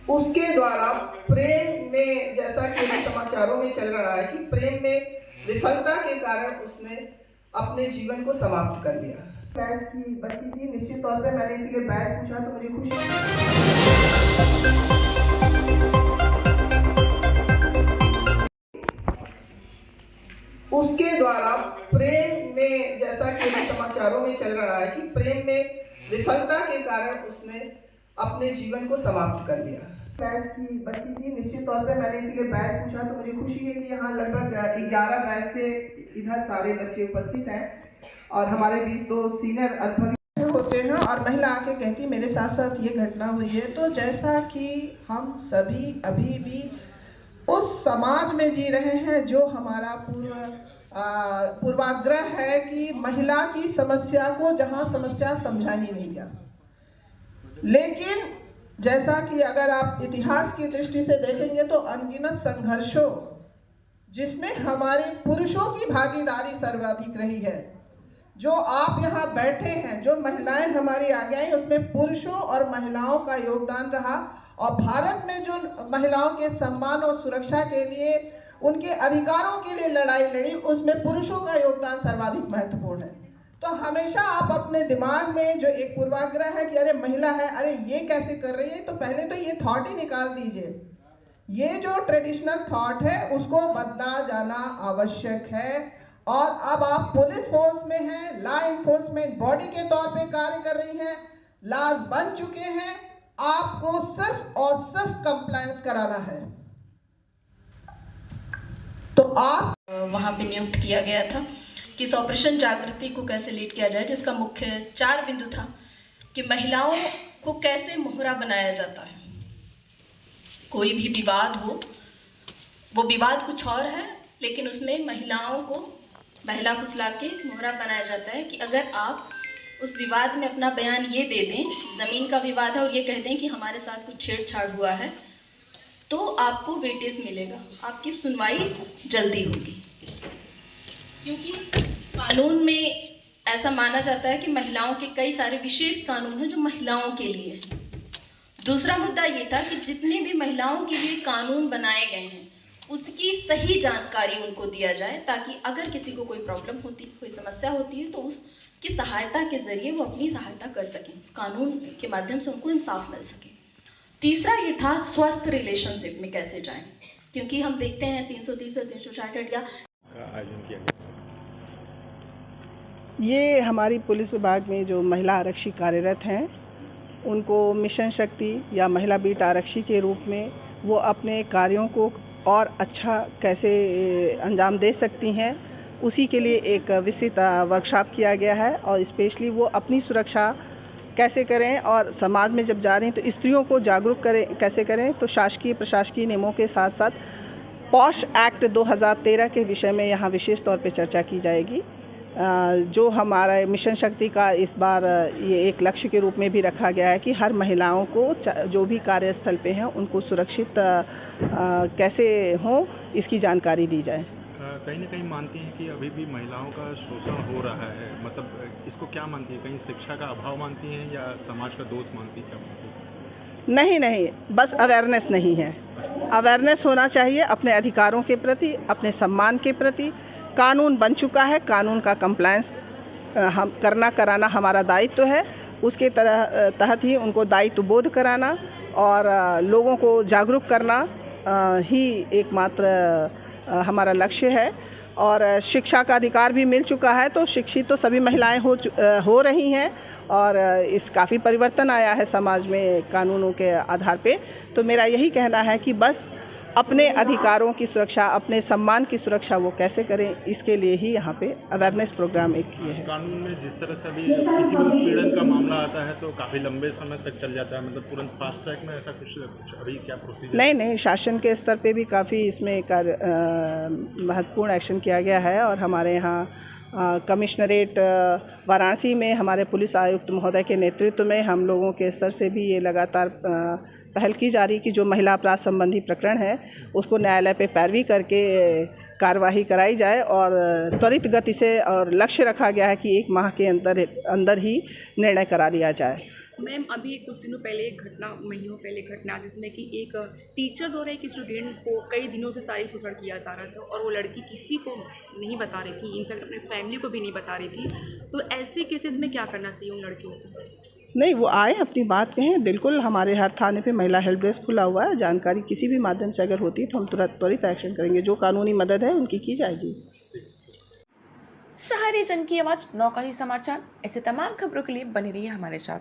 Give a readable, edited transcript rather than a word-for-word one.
उसके द्वारा प्रेम में, जैसा कि समाचारों में चल रहा है कि प्रेम में विफलता के कारण उसने अपने जीवन को समाप्त कर लिया। बैच की बच्ची थी, निश्चित तौर पे मैंने इसीलिए बैच पूछा तो मुझे खुशी। उसके द्वारा प्रेम में, जैसा कि समाचारों में चल रहा है कि प्रेम में विफलता के कारण उसने अपने जीवन को समाप्त कर लिया। बैच की बच्ची थी, निश्चित तौर पे मैंने इसीलिए बैच पूछा तो मुझे खुशी है कि यहाँ लगभग 11 बैच से इधर सारे बच्चे उपस्थित हैं और हमारे बीच दो सीनियर अनुभवी होते हैं और महिला आके कहती मेरे साथ साथ ये घटना हुई है। तो जैसा कि हम सभी अभी भी उस समाज में जी रहे हैं जो हमारा पूर्वाग्रह है कि महिला की समस्या को जहां समस्या समझा ही नहीं गया। लेकिन जैसा कि अगर आप इतिहास की दृष्टि से देखेंगे तो अनगिनत संघर्षों जिसमें हमारे पुरुषों की भागीदारी सर्वाधिक रही है। जो आप यहाँ बैठे हैं, जो महिलाएं हमारी आगे आई, उसमें पुरुषों और महिलाओं का योगदान रहा और भारत में जो महिलाओं के सम्मान और सुरक्षा के लिए, उनके अधिकारों के लिए लड़ाई लड़ी, उसमें पुरुषों का योगदान सर्वाधिक महत्वपूर्ण है। तो हमेशा आप अपने दिमाग में जो एक पूर्वाग्रह है कि अरे महिला है, अरे ये कैसे कर रही है, तो पहले तो ये थॉट ही निकाल दीजिए। ये जो ट्रेडिशनल थॉट है उसको बदला जाना आवश्यक है। और अब आप पुलिस फोर्स में हैं, लॉ इन्फोर्समेंट बॉडी के तौर पे कार्य कर रही हैं, लॉज बन चुके हैं, आपको सिर्फ और सिर्फ कंप्लायंस कराना है। तो आप वहां पे नियुक्त किया गया था कि इस ऑपरेशन जागृति को कैसे लीड किया जाए, जिसका मुख्य 4 बिंदु था कि महिलाओं को कैसे मोहरा बनाया जाता है। कोई भी विवाद हो, वो विवाद कुछ और है, लेकिन उसमें महिला फुसला के मोहरा बनाया जाता है कि अगर आप उस विवाद में अपना बयान ये दे दें, ज़मीन का विवाद है, और ये कह दें कि हमारे साथ कुछ छेड़छाड़ हुआ है, तो आपको वेटेज मिलेगा, आपकी सुनवाई जल्दी होगी। क्योंकि कानून में ऐसा माना जाता है कि महिलाओं के कई सारे विशेष कानून हैं जो महिलाओं के लिए हैं। दूसरा मुद्दा ये था कि जितने भी महिलाओं के लिए कानून बनाए गए हैं उसकी सही जानकारी उनको दिया जाए, ताकि अगर किसी को कोई प्रॉब्लम होती, कोई समस्या होती है, तो उसकी सहायता के जरिए वो अपनी सहायता कर सकें, उस कानून के माध्यम से उनको इंसाफ मिल सके। तीसरा ये था स्वस्थ रिलेशनशिप में कैसे जाएं, क्योंकि हम देखते हैं 330 और 366 या आयोजन किया गया। ये हमारी पुलिस विभाग में जो महिला आरक्षी कार्यरत हैं उनको मिशन शक्ति या महिला बीट आरक्षी के रूप में वो अपने कार्यों को और अच्छा कैसे अंजाम दे सकती हैं, उसी के लिए एक विस्तृत वर्कशॉप किया गया है। और स्पेशली वो अपनी सुरक्षा कैसे करें और समाज में जब जा रही हैं तो स्त्रियों को जागरूक करें, कैसे करें। तो शासकीय प्रशासकीय नियमों के साथ साथ पॉश एक्ट 2013 के विषय में यहाँ विशेष तौर पे चर्चा की जाएगी। जो हमारा मिशन शक्ति का इस बार ये एक लक्ष्य के रूप में भी रखा गया है कि हर महिलाओं को जो भी कार्यस्थल पे हैं उनको सुरक्षित कैसे हों, इसकी जानकारी दी जाए। कहीं ना कहीं मानती हैं कि अभी भी महिलाओं का शोषण हो रहा है, मतलब इसको क्या मानती है? कहीं शिक्षा का अभाव मानती हैं या समाज का दोष मानती है? क्या मानती है? नहीं, बस अवेयरनेस नहीं है। अवेयरनेस होना चाहिए अपने अधिकारों के प्रति, अपने सम्मान के प्रति। कानून बन चुका है, कानून का कंप्लायंस हम कराना हमारा दायित्व है। उसके तहत ही उनको दायित्व बोध कराना और लोगों को जागरूक करना ही एकमात्र हमारा लक्ष्य है। और शिक्षा का अधिकार भी मिल चुका है, तो शिक्षित तो सभी महिलाएं हो रही हैं और इस काफ़ी परिवर्तन आया है समाज में कानूनों के आधार पे। तो मेरा यही कहना है कि बस अपने अधिकारों की सुरक्षा, अपने सम्मान की सुरक्षा वो कैसे करें, इसके लिए ही यहाँ पे अवेयरनेस प्रोग्राम एक किए हैं। कानून में जिस तरह से अभी किसी भी उत्पीड़न का मामला आता है तो काफ़ी लंबे समय तक चल जाता है, मतलब तुरंत फास्ट ट्रैक में ऐसा कुछ अभी क्या प्रोसीजर? नहीं, शासन के स्तर पे भी काफ़ी इसमें महत्वपूर्ण एक्शन किया गया है। और हमारे यहाँ कमिश्नरेट वाराणसी में हमारे पुलिस आयुक्त महोदय के नेतृत्व में हम लोगों के स्तर से भी ये लगातार पहल की जा रही कि जो महिला अपराध संबंधी प्रकरण है उसको न्यायालय पे पैरवी करके कार्यवाही कराई जाए और त्वरित गति से, और लक्ष्य रखा गया है कि 1 माह के अंदर ही निर्णय करा लिया जाए। मैम अभी कुछ दिनों पहले एक घटना, महीनों पहले घटना जिसमें कि एक टीचर द्वारा एक स्टूडेंट को कई दिनों से शारीरिक शोषण किया जा रहा था और वो लड़की किसी को नहीं बता रही थी, इनफैक्ट अपने फैमिली को भी नहीं बता रही थी। तो ऐसे केसेस में क्या करना चाहिए उन लड़कियों को? नहीं, वो आए अपनी बात कहें, बिल्कुल हमारे हर थाने पे महिला हेल्प डेस्क खुला हुआ है। जानकारी किसी भी माध्यम से अगर होती है तो हम त्वरित एक्शन करेंगे, जो कानूनी मदद है उनकी की जाएगी। शहरी जन की आवाज नौका ही समाचार। ऐसे तमाम खबरों के लिए बने रहिए हमारे साथ।